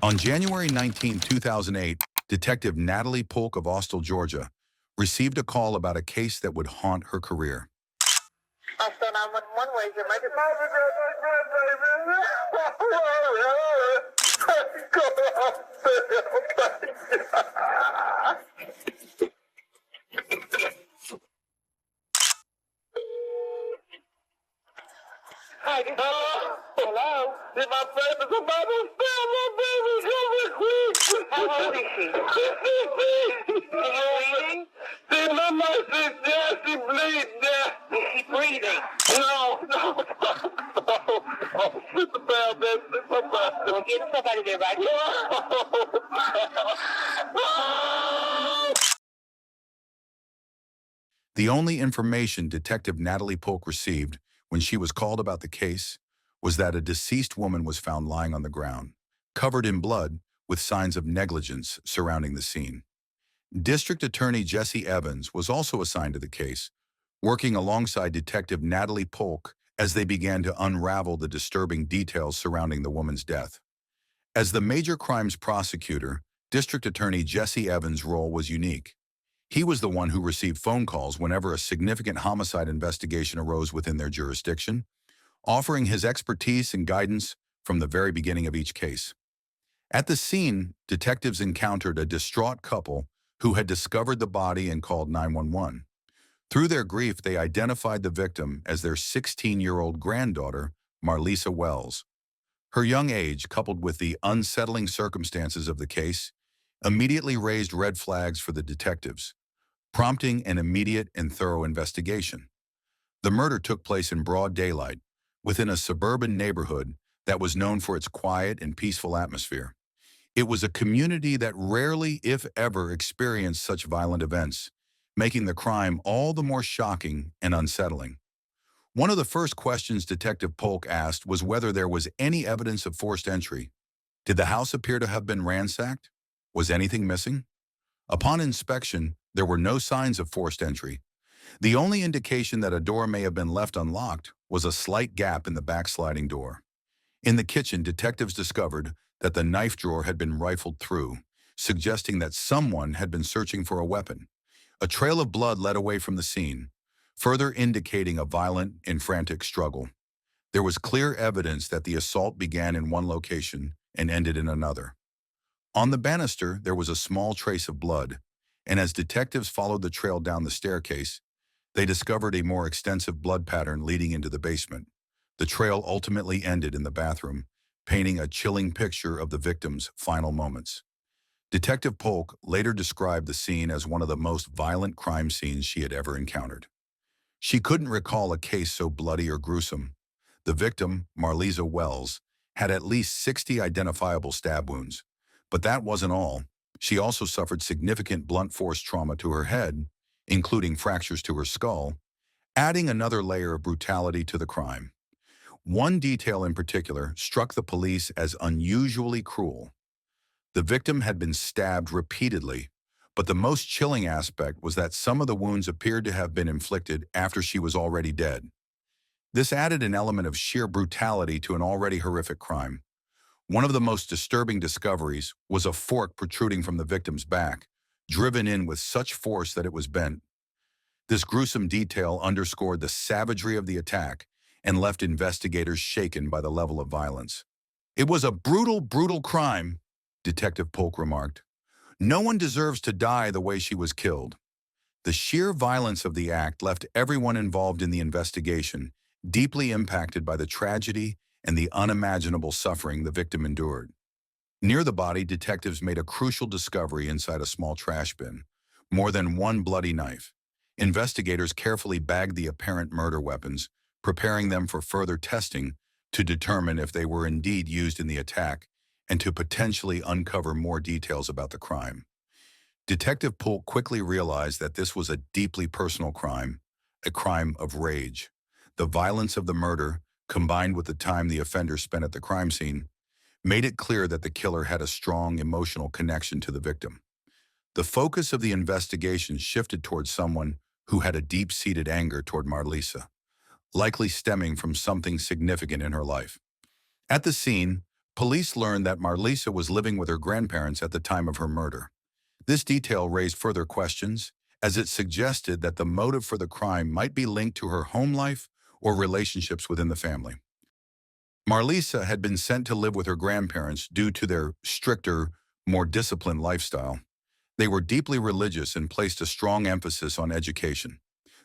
On January 19, 2008, Detective Natalie Polk of Austell, Georgia, received a call about a case that would haunt her career. Austell 911, where's your emergency? Hello? Did my baby's about to steal my baby? How old is she? Is she breathing? She's not my sister. She bleeding. Is she breathing? No. It's a bad bitch. It's a bad bitch. Well, get somebody there right now. The only information Detective Natalie Polk received when she was called about the case was that a deceased woman was found lying on the ground, covered in blood, with signs of negligence surrounding the scene. District Attorney Jesse Evans was also assigned to the case, working alongside Detective Natalie Polk as they began to unravel the disturbing details surrounding the woman's death. As the major crimes prosecutor, District Attorney Jesse Evans' role was unique. He was the one who received phone calls whenever a significant homicide investigation arose within their jurisdiction, offering his expertise and guidance from the very beginning of each case. At the scene, detectives encountered a distraught couple who had discovered the body and called 911. Through their grief, they identified the victim as their 16-year-old granddaughter, Marlisa Wells. Her young age, coupled with the unsettling circumstances of the case, immediately raised red flags for the detectives, prompting an immediate and thorough investigation. The murder took place in broad daylight, within a suburban neighborhood that was known for its quiet and peaceful atmosphere. It was a community that rarely, if ever, experienced such violent events, making the crime all the more shocking and unsettling. One of the first questions Detective Polk asked was whether there was any evidence of forced entry. Did the house appear to have been ransacked? Was anything missing? Upon inspection, there were no signs of forced entry. The only indication that a door may have been left unlocked was a slight gap in the back sliding door. In the kitchen, detectives discovered that the knife drawer had been rifled through, suggesting that someone had been searching for a weapon. A trail of blood led away from the scene, further indicating a violent and frantic struggle. There was clear evidence that the assault began in one location and ended in another. On the banister, there was a small trace of blood, and as detectives followed the trail down the staircase, they discovered a more extensive blood pattern leading into the basement. The trail ultimately ended in the bathroom, painting a chilling picture of the victim's final moments. Detective Polk later described the scene as one of the most violent crime scenes she had ever encountered. She couldn't recall a case so bloody or gruesome. The victim, Marlisa Wells, had at least 60 identifiable stab wounds. But that wasn't all. She also suffered significant blunt force trauma to her head, including fractures to her skull, adding another layer of brutality to the crime. One detail in particular struck the police as unusually cruel. The victim had been stabbed repeatedly, but the most chilling aspect was that some of the wounds appeared to have been inflicted after she was already dead. This added an element of sheer brutality to an already horrific crime. One of the most disturbing discoveries was a fork protruding from the victim's back, driven in with such force that it was bent. This gruesome detail underscored the savagery of the attack and left investigators shaken by the level of violence. "It was a brutal, brutal crime," Detective Polk remarked. "No one deserves to die the way she was killed." The sheer violence of the act left everyone involved in the investigation deeply impacted by the tragedy and the unimaginable suffering the victim endured. Near the body, detectives made a crucial discovery inside a small trash bin: more than one bloody knife. Investigators carefully bagged the apparent murder weapons, preparing them for further testing to determine if they were indeed used in the attack and to potentially uncover more details about the crime. Detective Polk quickly realized that this was a deeply personal crime, a crime of rage. The violence of the murder, combined with the time the offender spent at the crime scene, made it clear that the killer had a strong emotional connection to the victim. The focus of the investigation shifted towards someone who had a deep-seated anger toward Marlisa, likely stemming from something significant in her life. At the scene, Police learned that Marlisa was living with her grandparents at the time of her murder. This detail raised further questions, as it suggested that the motive for the crime might be linked to her home life or relationships within the family. Marlisa had been sent to live with her grandparents due to their stricter, more disciplined lifestyle. They were deeply religious and placed a strong emphasis on education.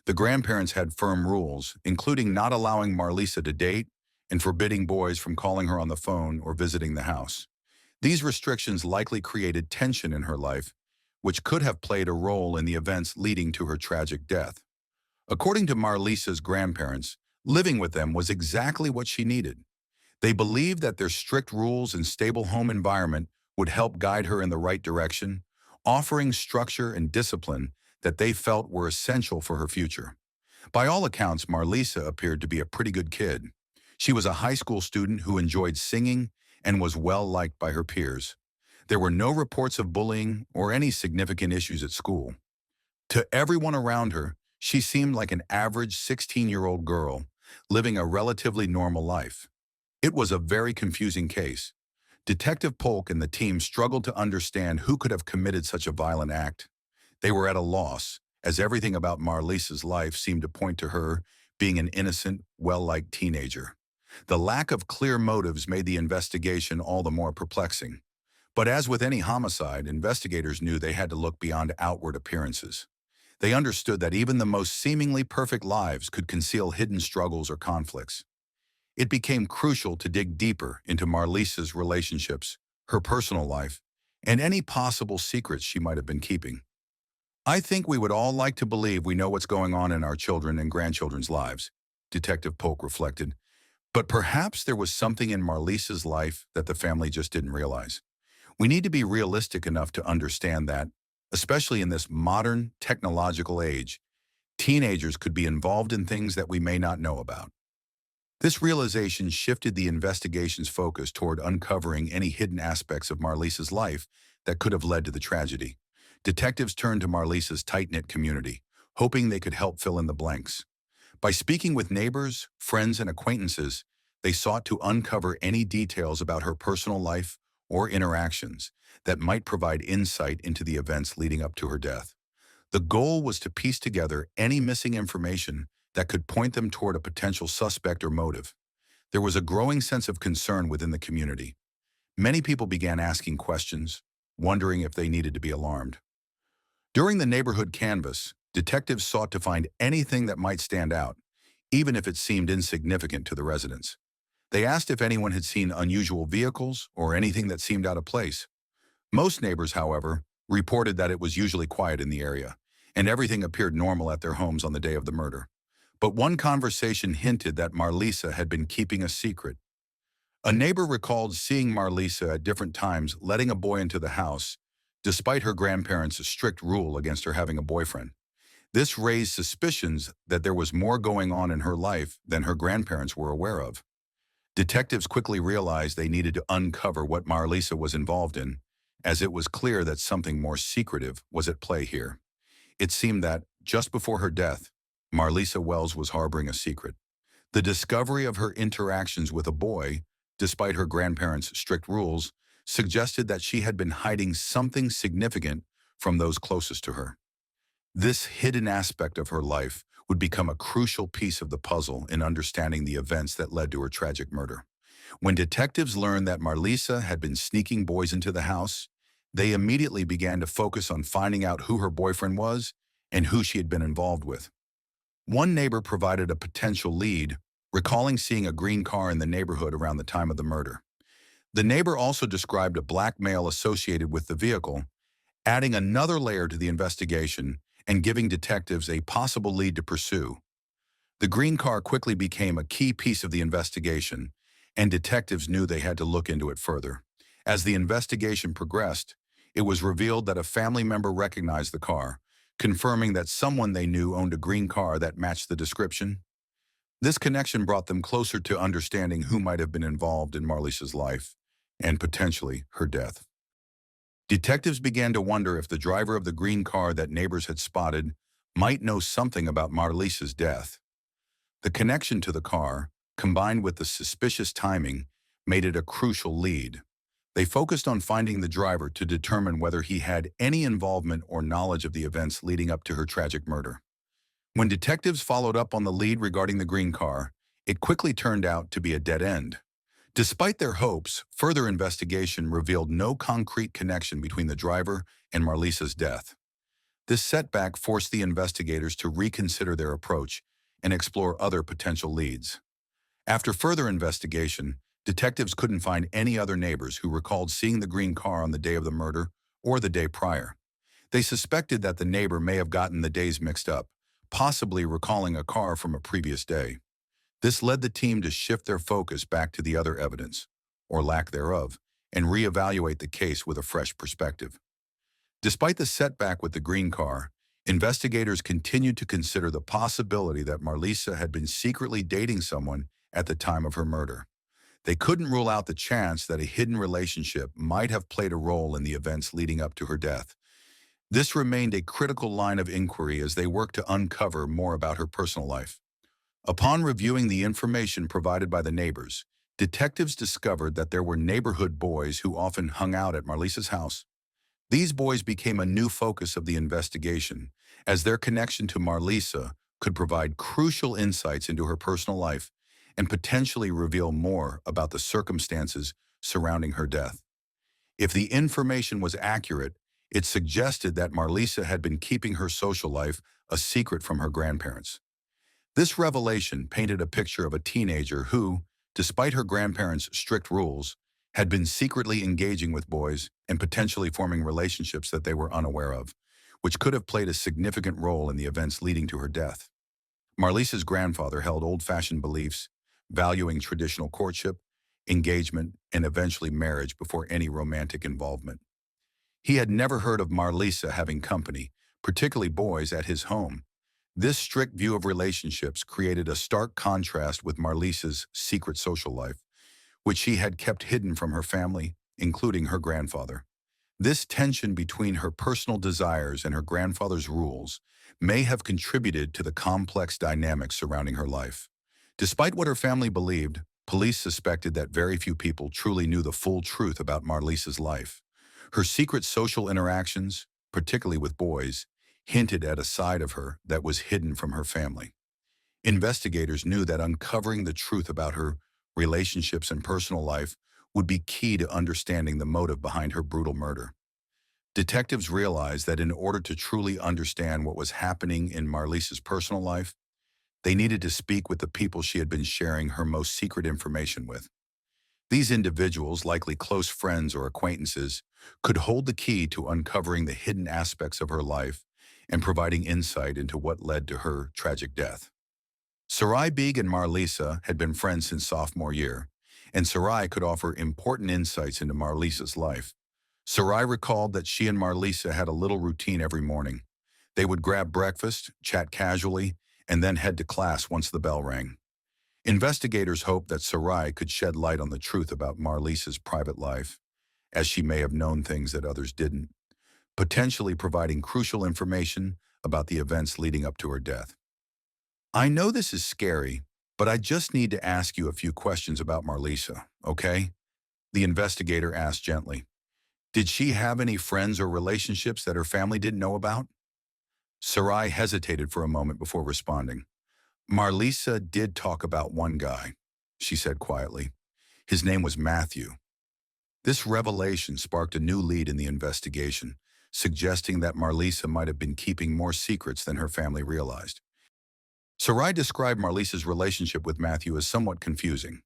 The grandparents had firm rules, including not allowing Marlisa to date and forbidding boys from calling her on the phone or visiting the house. These restrictions likely created tension in her life, which could have played a role in the events leading to her tragic death. According to Marlisa's grandparents, living with them was exactly what she needed. They believed that their strict rules and stable home environment would help guide her in the right direction, offering structure and discipline that they felt were essential for her future. By all accounts, Marlisa appeared to be a pretty good kid. She was a high school student who enjoyed singing and was well-liked by her peers. There were no reports of bullying or any significant issues at school. To everyone around her, she seemed like an average 16-year-old girl, living a relatively normal life. It was a very confusing case. Detective Polk and the team struggled to understand who could have committed such a violent act. They were at a loss, as everything about Marlisa's life seemed to point to her being an innocent, well-liked teenager. The lack of clear motives made the investigation all the more perplexing. But as with any homicide, investigators knew they had to look beyond outward appearances. They understood that even the most seemingly perfect lives could conceal hidden struggles or conflicts. It became crucial to dig deeper into Marlisa's relationships, her personal life, and any possible secrets she might have been keeping. I think we would all like to believe we know what's going on in our children and grandchildren's lives, Detective Polk reflected. But perhaps there was something in Marlisa's life that the family just didn't realize. We need to be realistic enough to understand that, especially in this modern technological age, teenagers could be involved in things that we may not know about. This realization shifted the investigation's focus toward uncovering any hidden aspects of Marlisa's life that could have led to the tragedy. Detectives turned to Marlisa's tight-knit community, hoping they could help fill in the blanks. By speaking with neighbors, friends, and acquaintances, they sought to uncover any details about her personal life or interactions that might provide insight into the events leading up to her death. The goal was to piece together any missing information that could point them toward a potential suspect or motive. There was a growing sense of concern within the community. Many people began asking questions, wondering if they needed to be alarmed. During the neighborhood canvass, detectives sought to find anything that might stand out, even if it seemed insignificant to the residents. They asked if anyone had seen unusual vehicles or anything that seemed out of place. Most neighbors, however, reported that it was usually quiet in the area, and everything appeared normal at their homes on the day of the murder. But one conversation hinted that Marlisa had been keeping a secret. A neighbor recalled seeing Marlisa at different times letting a boy into the house, despite her grandparents' strict rule against her having a boyfriend. This raised suspicions that there was more going on in her life than her grandparents were aware of. Detectives quickly realized they needed to uncover what Marlisa was involved in, as it was clear that something more secretive was at play here. It seemed that, just before her death, Marlisa Wells was harboring a secret. The discovery of her interactions with a boy, despite her grandparents' strict rules, suggested that she had been hiding something significant from those closest to her. This hidden aspect of her life would become a crucial piece of the puzzle in understanding the events that led to her tragic murder. When detectives learned that Marlisa had been sneaking boys into the house, they immediately began to focus on finding out who her boyfriend was and who she had been involved with. One neighbor provided a potential lead, recalling seeing a green car in the neighborhood around the time of the murder. The neighbor also described a black male associated with the vehicle, adding another layer to the investigation and giving detectives a possible lead to pursue. The green car quickly became a key piece of the investigation, and detectives knew they had to look into it further. As the investigation progressed, it was revealed that a family member recognized the car, confirming that someone they knew owned a green car that matched the description. This connection brought them closer to understanding who might have been involved in Marlisa's life and potentially her death. Detectives began to wonder if the driver of the green car that neighbors had spotted might know something about Marlisa's death. The connection to the car, combined with the suspicious timing, made it a crucial lead. They focused on finding the driver to determine whether he had any involvement or knowledge of the events leading up to her tragic murder. When detectives followed up on the lead regarding the green car, it quickly turned out to be a dead end. Despite their hopes, further investigation revealed no concrete connection between the driver and Marlisa's death. This setback forced the investigators to reconsider their approach and explore other potential leads. After further investigation, detectives couldn't find any other neighbors who recalled seeing the green car on the day of the murder or the day prior. They suspected that the neighbor may have gotten the days mixed up, possibly recalling a car from a previous day. This led the team to shift their focus back to the other evidence, or lack thereof, and reevaluate the case with a fresh perspective. Despite the setback with the green car, investigators continued to consider the possibility that Marlisa had been secretly dating someone at the time of her murder. They couldn't rule out the chance that a hidden relationship might have played a role in the events leading up to her death. This remained a critical line of inquiry as they worked to uncover more about her personal life. Upon reviewing the information provided by the neighbors, detectives discovered that there were neighborhood boys who often hung out at Marlisa's house. These boys became a new focus of the investigation, as their connection to Marlisa could provide crucial insights into her personal life and potentially reveal more about the circumstances surrounding her death. If the information was accurate, it suggested that Marlisa had been keeping her social life a secret from her grandparents. This revelation painted a picture of a teenager who, despite her grandparents' strict rules, had been secretly engaging with boys and potentially forming relationships that they were unaware of, which could have played a significant role in the events leading to her death. Marlisa's grandfather held old-fashioned beliefs, valuing traditional courtship, engagement, and eventually marriage before any romantic involvement. He had never heard of Marlisa having company, particularly boys, at his home. This strict view of relationships created a stark contrast with Marlisa's secret social life, which she had kept hidden from her family, including her grandfather. This tension between her personal desires and her grandfather's rules may have contributed to the complex dynamics surrounding her life. Despite what her family believed, police suspected that very few people truly knew the full truth about Marlisa's life. Her secret social interactions, particularly with boys, hinted at a side of her that was hidden from her family. Investigators knew that uncovering the truth about her relationships and personal life would be key to understanding the motive behind her brutal murder. Detectives realized that in order to truly understand what was happening in Marlisa's personal life, they needed to speak with the people she had been sharing her most secret information with. These individuals, likely close friends or acquaintances, could hold the key to uncovering the hidden aspects of her life and providing insight into what led to her tragic death. Sarai Beeg and Marlisa had been friends since sophomore year, and Sarai could offer important insights into Marlisa's life. Sarai recalled that she and Marlisa had a little routine every morning. They would grab breakfast, chat casually, and then head to class once the bell rang. Investigators hoped that Sarai could shed light on the truth about Marlisa's private life, as she may have known things that others didn't, potentially providing crucial information about the events leading up to her death. I know this is scary, but I just need to ask you a few questions about Marlisa, okay? The investigator asked gently. Did she have any friends or relationships that her family didn't know about? Sarai hesitated for a moment before responding. Marlisa did talk about one guy, she said quietly. His name was Matthew. This revelation sparked a new lead in the investigation, suggesting that Marlisa might have been keeping more secrets than her family realized. Sarai described Marlisa's relationship with Matthew as somewhat confusing.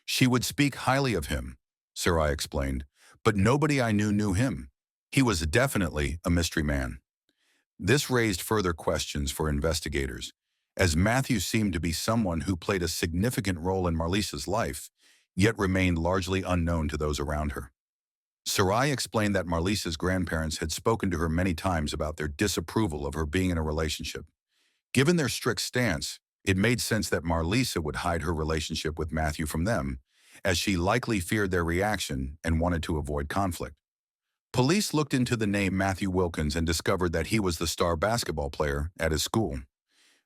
She would speak highly of him, Sarai explained, but nobody I knew him. He was definitely a mystery man. This raised further questions for investigators, as Matthew seemed to be someone who played a significant role in Marlisa's life, yet remained largely unknown to those around her. Sarai explained that Marlisa's grandparents had spoken to her many times about their disapproval of her being in a relationship. Given their strict stance, it made sense that Marlisa would hide her relationship with Matthew from them, as she likely feared their reaction and wanted to avoid conflict. Police looked into the name Matthew Wilkins and discovered that he was the star basketball player at his school.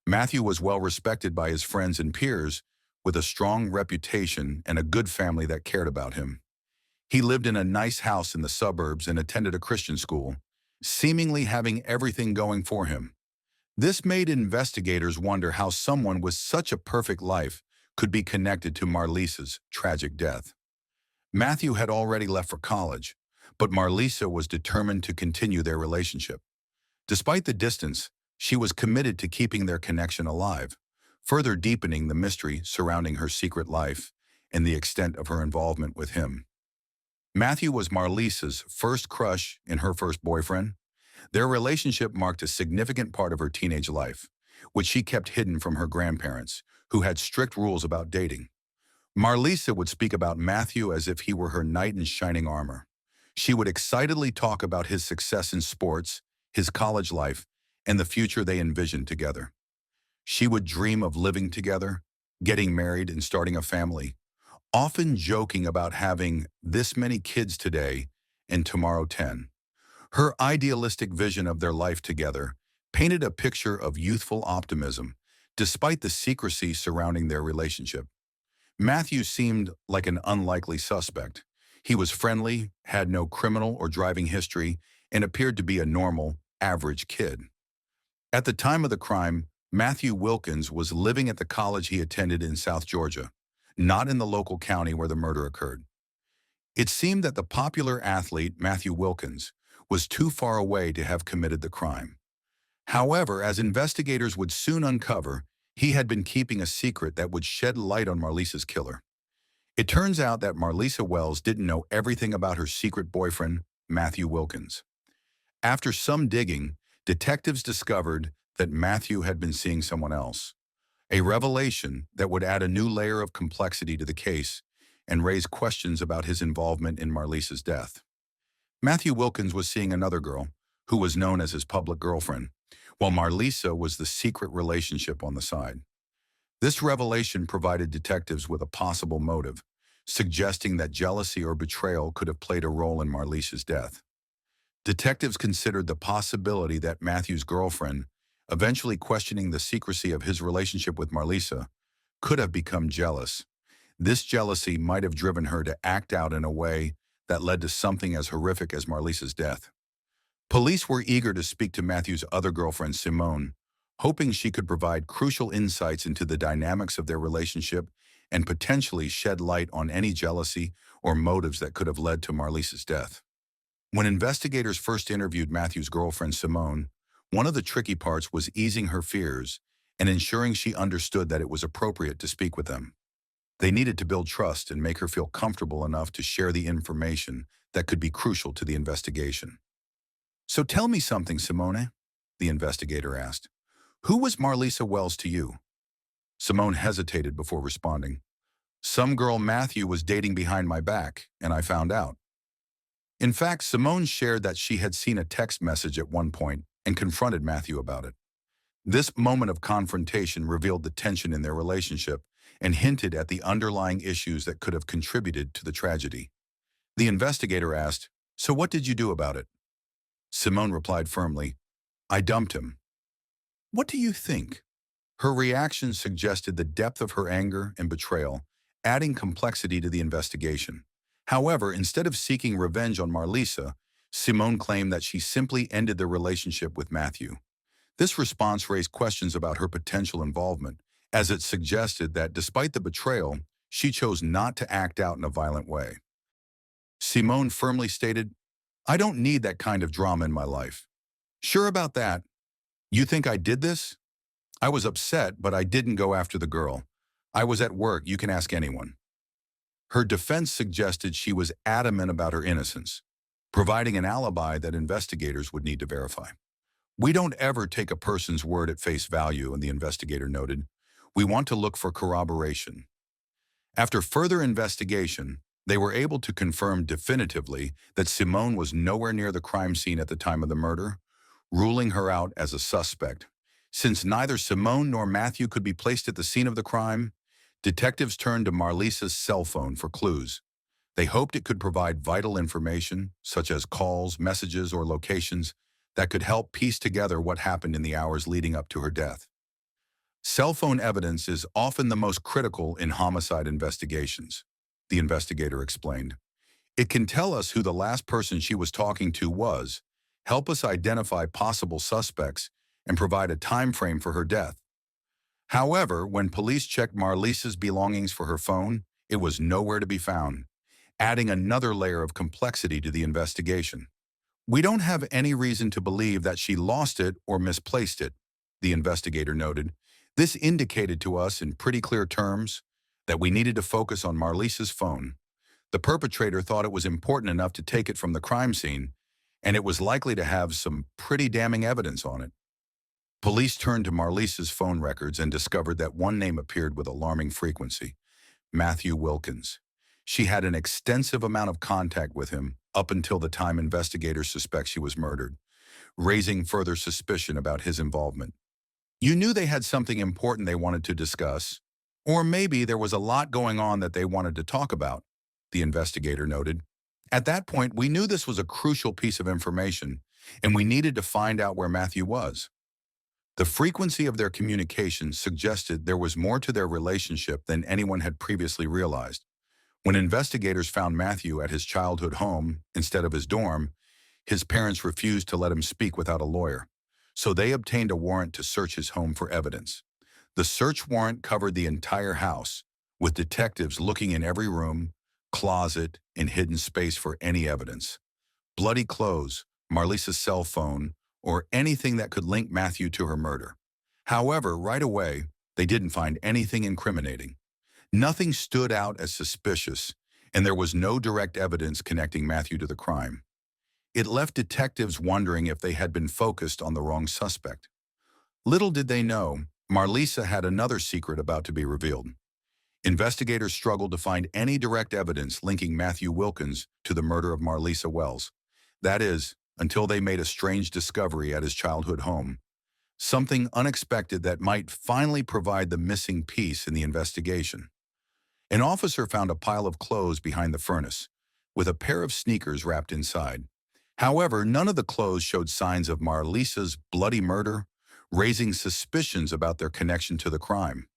Matthew was well respected by his friends and peers, with a strong reputation and a good family that cared about him. He lived in a nice house in the suburbs and attended a Christian school, seemingly having everything going for him. This made investigators wonder how someone with such a perfect life could be connected to Marlisa's tragic death. Matthew had already left for college, but Marlisa was determined to continue their relationship. Despite the distance, she was committed to keeping their connection alive, further deepening the mystery surrounding her secret life and the extent of her involvement with him. Matthew was Marlisa's first crush and her first boyfriend. Their relationship marked a significant part of her teenage life, which she kept hidden from her grandparents, who had strict rules about dating. Marlisa would speak about Matthew as if he were her knight in shining armor. She would excitedly talk about his success in sports, his college life, and the future they envisioned together. She would dream of living together, getting married, and starting a family, often joking about having this many kids today and tomorrow 10. Her idealistic vision of their life together painted a picture of youthful optimism, despite the secrecy surrounding their relationship. Matthew seemed like an unlikely suspect. He was friendly, had no criminal or driving history, and appeared to be a normal, average kid. At the time of the crime, Matthew Wilkins was living at the college he attended in South Georgia, not in the local county where the murder occurred. It seemed that the popular athlete, Matthew Wilkins, was too far away to have committed the crime. However, as investigators would soon uncover, he had been keeping a secret that would shed light on Marlisa's killer. It turns out that Marlisa Wells didn't know everything about her secret boyfriend, Matthew Wilkins. After some digging, detectives discovered that Matthew had been seeing someone else, a revelation that would add a new layer of complexity to the case and raise questions about his involvement in Marlisa's death. Matthew Wilkins was seeing another girl, who was known as his public girlfriend, while Marlisa was the secret relationship on the side. This revelation provided detectives with a possible motive, suggesting that jealousy or betrayal could have played a role in Marlisa's death. Detectives considered the possibility that Matthew's girlfriend, eventually questioning the secrecy of his relationship with Marlisa, could have become jealous. This jealousy might have driven her to act out in a way that led to something as horrific as Marlisa's death. Police were eager to speak to Matthew's other girlfriend, Simone, hoping she could provide crucial insights into the dynamics of their relationship and potentially shed light on any jealousy or motives that could have led to Marlisa's death. When investigators first interviewed Matthew's girlfriend, Simone, one of the tricky parts was easing her fears and ensuring she understood that it was appropriate to speak with them. They needed to build trust and make her feel comfortable enough to share the information that could be crucial to the investigation. "So tell me something, Simone," the investigator asked. "Who was Marlisa Wells to you?" Simone hesitated before responding. "Some girl Matthew was dating behind my back, and I found out." In fact, Simone shared that she had seen a text message at one point and confronted Matthew about it. This moment of confrontation revealed the tension in their relationship and hinted at the underlying issues that could have contributed to the tragedy. The investigator asked, "So what did you do about it?" Simone replied firmly, "I dumped him." "What do you think?" Her reaction suggested the depth of her anger and betrayal, adding complexity to the investigation. However, instead of seeking revenge on Marlisa, Simone claimed that she simply ended the relationship with Matthew. This response raised questions about her potential involvement, as it suggested that despite the betrayal, she chose not to act out in a violent way. Simone firmly stated, "I don't need that kind of drama in my life." "Sure about that? You think I did this?" "I was upset, but I didn't go after the girl. I was at work, you can ask anyone." Her defense suggested she was adamant about her innocence, providing an alibi that investigators would need to verify. "We don't ever take a person's word at face value," and the investigator noted. "We want to look for corroboration." After further investigation, they were able to confirm definitively that Simone was nowhere near the crime scene at the time of the murder, ruling her out as a suspect. Since neither Simone nor Matthew could be placed at the scene of the crime, detectives turned to Marlisa's cell phone for clues. They hoped it could provide vital information, such as calls, messages, or locations, that could help piece together what happened in the hours leading up to her death. Cell phone evidence is often the most critical in homicide investigations, the investigator explained. It can tell us who the last person she was talking to was, help us identify possible suspects, and provide a time frame for her death. However, when police checked Marlisa's belongings for her phone, it was nowhere to be found, adding another layer of complexity to the investigation. We don't have any reason to believe that she lost it or misplaced it, the investigator noted. This indicated to us in pretty clear terms that we needed to focus on Marlisa's phone. The perpetrator thought it was important enough to take it from the crime scene, and it was likely to have some pretty damning evidence on it. Police turned to Marlisa's phone records and discovered that one name appeared with alarming frequency: Matthew Wilkins. She had an extensive amount of contact with him up until the time investigators suspect she was murdered, raising further suspicion about his involvement. You knew they had something important they wanted to discuss, or maybe there was a lot going on that they wanted to talk about, the investigator noted. At that point, we knew this was a crucial piece of information, and we needed to find out where Matthew was. The frequency of their communication suggested there was more to their relationship than anyone had previously realized. When investigators found Matthew at his childhood home instead of his dorm, his parents refused to let him speak without a lawyer, so they obtained a warrant to search his home for evidence. The search warrant covered the entire house, with detectives looking in every room, closet, and hidden space for any evidence. Bloody clothes, Marlisa's cell phone, or anything that could link Matthew to her murder. However, right away, they didn't find anything incriminating. Nothing stood out as suspicious, and there was no direct evidence connecting Matthew to the crime. It left detectives wondering if they had been focused on the wrong suspect. Little did they know, Marlisa had another secret about to be revealed. Investigators struggled to find any direct evidence linking Matthew Wilkins to the murder of Marlisa Wells. That is, until they made a strange discovery at his childhood home. Something unexpected that might finally provide the missing piece in the investigation. An officer found a pile of clothes behind the furnace, with a pair of sneakers wrapped inside. However, none of the clothes showed signs of Marlisa's bloody murder, raising suspicions about their connection to the crime.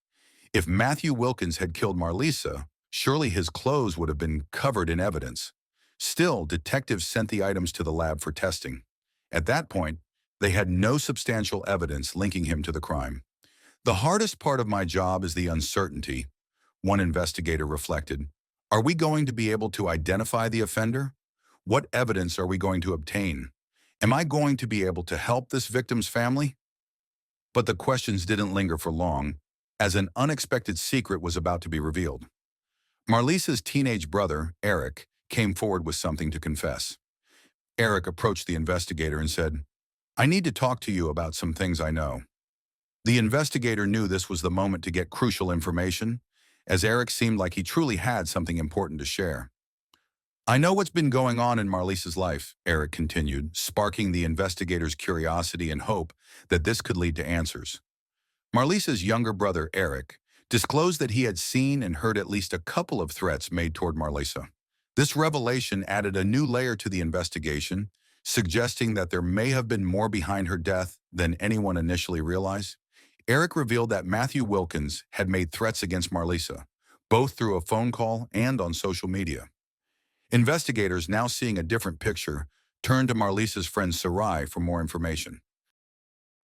If Matthew Wilkins had killed Marlisa, surely his clothes would have been covered in evidence. Still, detectives sent the items to the lab for testing. At that point, they had no substantial evidence linking him to the crime. The hardest part of my job is the uncertainty, one investigator reflected. Are we going to be able to identify the offender? What evidence are we going to obtain? Am I going to be able to help this victim's family? But the questions didn't linger for long, as an unexpected secret was about to be revealed. Marlisa's teenage brother, Eric, came forward with something to confess. Eric approached the investigator and said, "I need to talk to you about some things I know." The investigator knew this was the moment to get crucial information, as Eric seemed like he truly had something important to share. "I know what's been going on in Marlisa's life," Eric continued, sparking the investigator's curiosity and hope that this could lead to answers. Marlisa's younger brother, Eric, disclosed that he had seen and heard at least a couple of threats made toward Marlisa. This revelation added a new layer to the investigation, suggesting that there may have been more behind her death than anyone initially realized. Eric revealed that Matthew Wilkins had made threats against Marlisa, both through a phone call and on social media. Investigators, now seeing a different picture, turned to Marlisa's friend Sarai for more information.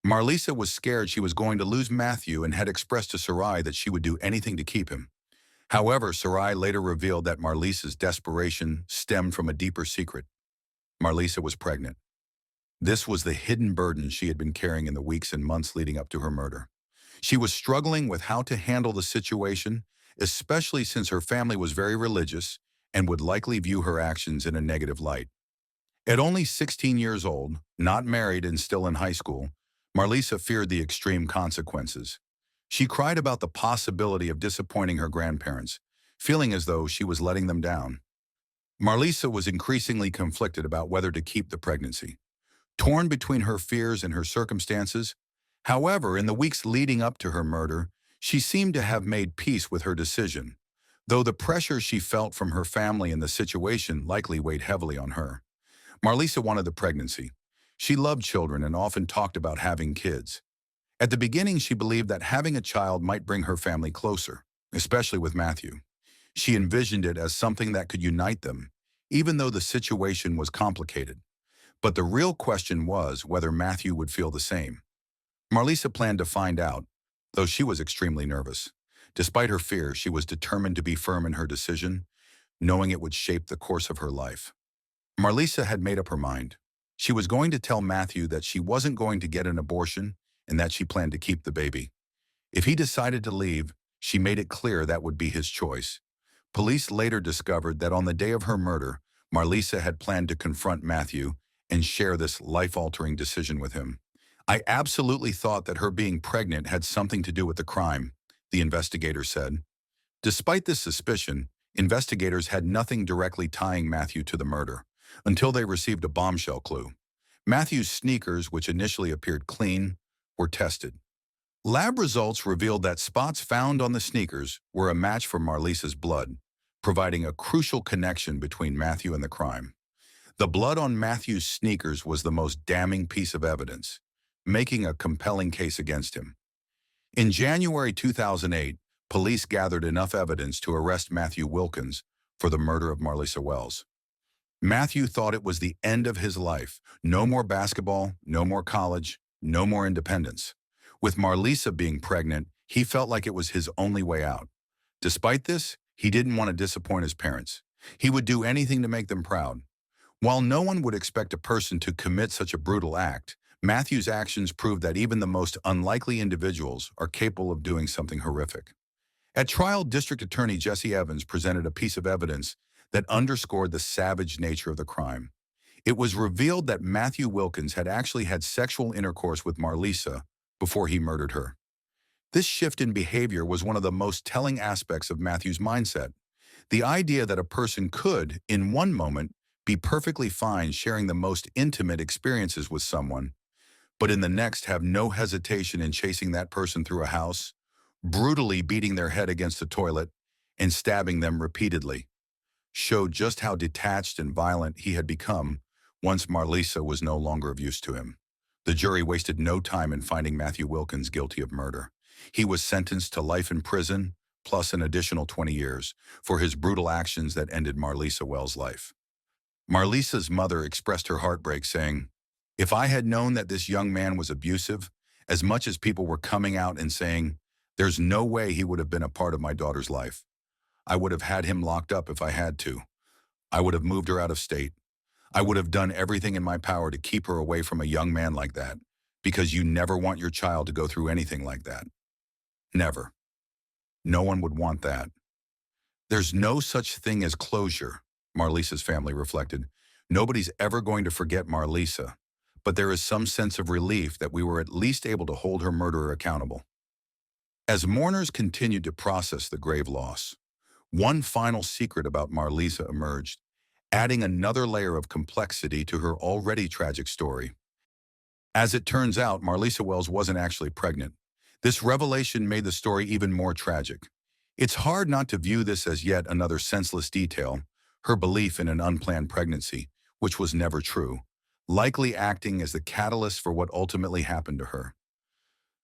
Marlisa was scared she was going to lose Matthew and had expressed to Sarai that she would do anything to keep him. However, Sarai later revealed that Marlisa's desperation stemmed from a deeper secret. Marlisa was pregnant. This was the hidden burden she had been carrying in the weeks and months leading up to her murder. She was struggling with how to handle the situation, especially since her family was very religious and would likely view her actions in a negative light. At only 16 years old, not married and still in high school, Marlisa feared the extreme consequences. She cried about the possibility of disappointing her grandparents, feeling as though she was letting them down. Marlisa was increasingly conflicted about whether to keep the pregnancy, torn between her fears and her circumstances. However, in the weeks leading up to her murder, she seemed to have made peace with her decision, though the pressure she felt from her family and the situation likely weighed heavily on her. Marlisa wanted the pregnancy. She loved children and often talked about having kids. At the beginning, she believed that having a child might bring her family closer, especially with Matthew. She envisioned it as something that could unite them, even though the situation was complicated. But the real question was whether Matthew would feel the same. Marlisa planned to find out, though she was extremely nervous. Despite her fear, she was determined to be firm in her decision, knowing it would shape the course of her life. Marlisa had made up her mind. She was going to tell Matthew that she wasn't going to get an abortion and that she planned to keep the baby. If he decided to leave, she made it clear that would be his choice. Police later discovered that on the day of her murder, Marlisa had planned to confront Matthew and share this life-altering decision with him. I absolutely thought that her being pregnant had something to do with the crime, the investigator said. Despite this suspicion, investigators had nothing directly tying Matthew to the murder, until they received a bombshell clue. Matthew's sneakers, which initially appeared clean, were tested. Lab results revealed that spots found on the sneakers were a match for Marlisa's blood, providing a crucial connection between Matthew and the crime. The blood on Matthew's sneakers was the most damning piece of evidence, making a compelling case against him. In January 2008, police gathered enough evidence to arrest Matthew Wilkins for the murder of Marlisa Wells. Matthew thought it was the end of his life. No more basketball, no more college, no more independence. With Marlisa being pregnant, he felt like it was his only way out. Despite this, he didn't want to disappoint his parents. He would do anything to make them proud. While no one would expect a person to commit such a brutal act, Matthew's actions proved that even the most unlikely individuals are capable of doing something horrific. At trial, District Attorney Jesse Evans presented a piece of evidence that underscored the savage nature of the crime. It was revealed that Matthew Wilkins had actually had sexual intercourse with Marlisa before he murdered her. This shift in behavior was one of the most telling aspects of Matthew's mindset. The idea that a person could, in one moment, be perfectly fine sharing the most intimate experiences with someone, but in the next have no hesitation in chasing that person through a house, brutally beating their head against a toilet, and stabbing them repeatedly, showed just how detached and violent he had become once Marlisa was no longer of use to him. The jury wasted no time in finding Matthew Wilkins guilty of murder. He was sentenced to life in prison, plus an additional 20 years, for his brutal actions that ended Marlisa Wells' life. Marlisa's mother expressed her heartbreak, saying, "If I had known that this young man was abusive, as much as people were coming out and saying, there's no way he would have been a part of my daughter's life, I would have had him locked up if I had to. I would have moved her out of state. I would have done everything in my power to keep her away from a young man like that, because you never want your child to go through anything like that. Never. No one would want that." There's no such thing as closure, Marlisa's family reflected. Nobody's ever going to forget Marlisa, but there is some sense of relief that we were at least able to hold her murderer accountable. As mourners continued to process the grave loss, one final secret about Marlisa emerged, adding another layer of complexity to her already tragic story. As it turns out, Marlisa Wells wasn't actually pregnant. This revelation made the story even more tragic. It's hard not to view this as yet another senseless detail, her belief in an unplanned pregnancy, which was never true, likely acting as the catalyst for what ultimately happened to her.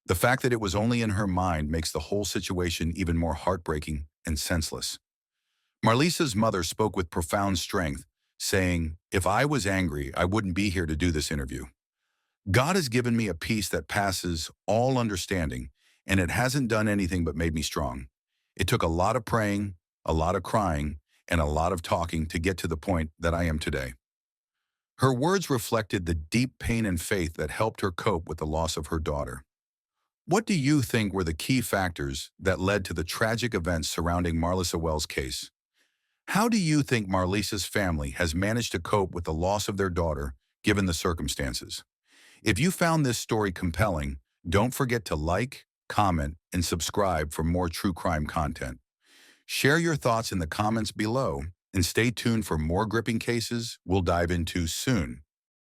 The fact that it was only in her mind makes the whole situation even more heartbreaking and senseless. Marlisa's mother spoke with profound strength, saying, "If I was angry, I wouldn't be here to do this interview. God has given me a peace that passes all understanding, and it hasn't done anything but made me strong. It took a lot of praying, a lot of crying, and a lot of talking to get to the point that I am today." Her words reflected the deep pain and faith that helped her cope with the loss of her daughter. What do you think were the key factors that led to the tragic events surrounding Marlisa Wells' case? How do you think Marlisa's family has managed to cope with the loss of their daughter, given the circumstances? If you found this story compelling, don't forget to like, comment, and subscribe for more true crime content. Share your thoughts in the comments below, and stay tuned for more gripping cases we'll dive into soon.